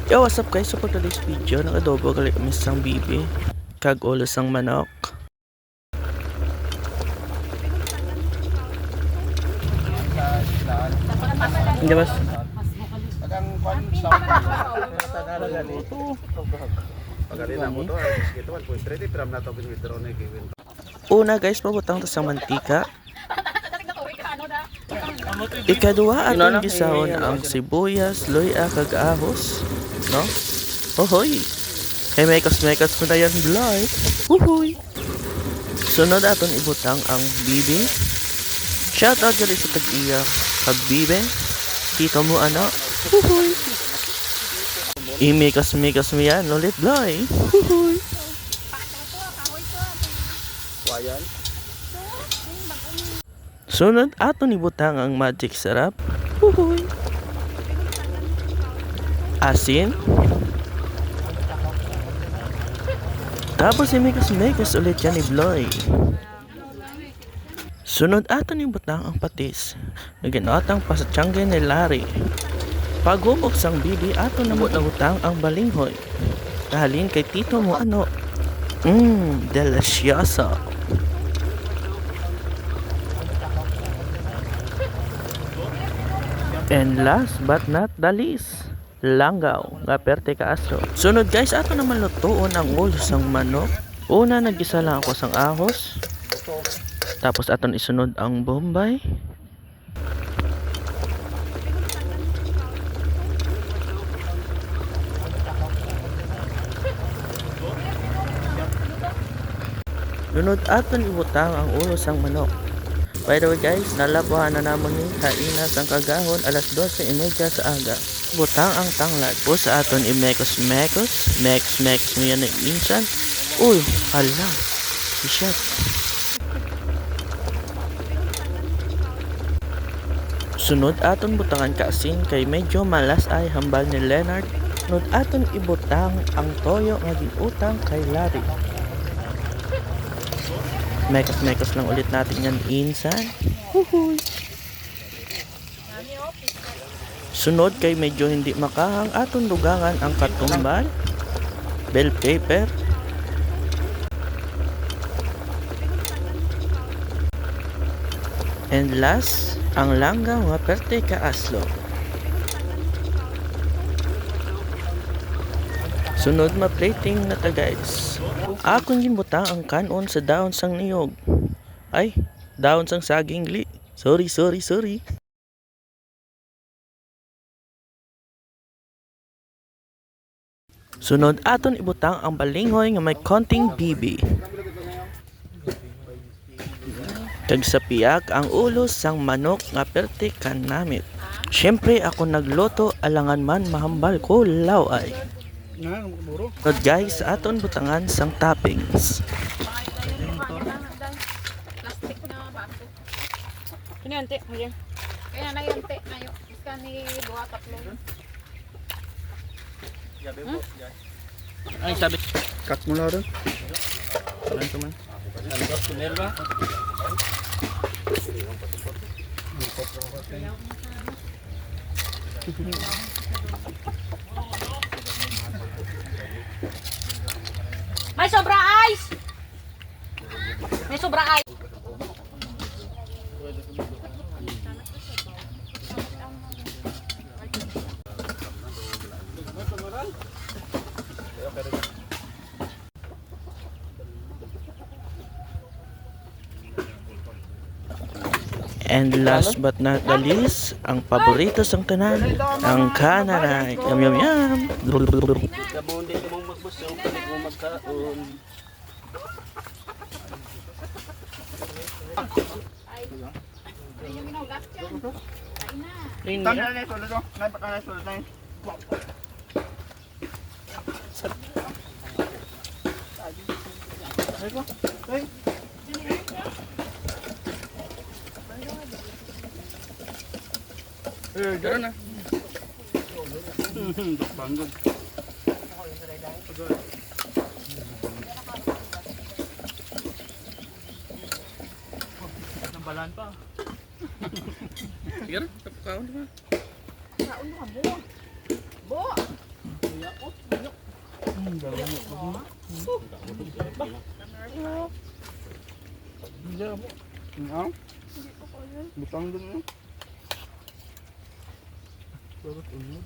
Yo, what's up guys? So for today's video, nag-adobo gali kami sang bibi kag ulo sang manok. Hindi mas Agang kwan sa tanara ganito. Pagalina mo to, ito 1.3 gram na to binwitro ni Kevin. una guys, pabutang to sang mantika. Ikaduha aton gisahon ang sibuyas, luya kag ahos, no? Hohoy. Hey, mekas mo na yan, Bloy. Hohoy. Sunod aton ibutang ang bibi. Shout out gali sa tag-iya kag bibe. Tito mo ano? Hohoy. Imekas mo yan ulit, Bloy. Hohoy. Wayan. Sunod aton ibutang ang magic sarap. Hohoy. Asin. Tapos imekas ulit yan ni Bloy. Sunod aton ibutang ang patis. Naginatang pa sa tiyangge ni Larry. Paghubog sang bibi aton namut-namutang ang balinghoy. Kahalin kay tito mo ano. Delicioso. And last but not the least, langgaw nga perte kaastro. Sunod guys, ato naman lutuon ang ulo sang manok. Una nagisa lang ako sang ahos. Tapos aton isunod ang bombay. Sunod aton ibutang ang ulo sang manok. By the way guys, nalabuhan na namon ni kaina sang kagahon alas 12:30 sa aga. Butang ang tanglad. Po sa aton imekos-mekos. Mex mo yan na insan. Uy, hala. Si chef. Sunod aton butangan kaasin kay medyo malas ay hambal ni Leonard. Sunod aton ibutang ang toyo nga ginutang kay Larry. Mekas lang ulit natin yan insan. Huhuy. Sunod kay medyo hindi makahang aton lugangan ang katumbal, bell pepper, and last ang langgaw nga perte kaaslo. Sunod ma-plating na ta guys. Akong ginbutang ang kanon sa daon sang niyog. Ay, daon sang saging li. Sorry. Sunod aton ibutang ang balinghoy nga may konting bibi. Kag sa piyak ang ulo sang manok nga perte kanamit. Syempre ako nagloto alangan man mahambal ko laway. Sunod guys, aton butangan sang toppings. Plastic na baso. Kinante, ayan. Kaya na yung te na yung iska ni buha tatlo. Ay sabi. Cut mo lang rin. Ano to man? May sobra ice! May sobra ice! And last but not the least, ang paborito sang tanan, ang kananay. Yum. Kabon din mong magbusog kani mo magkaon. Tanda na ito dito. Napaka na ito dito. Gano'n na. Banggag. Nambalan pa. Sige na, kaon na. Kaon mo ka, bo. Bo! Hindi mo. Ano? Butang dun yun. Bakit ulo?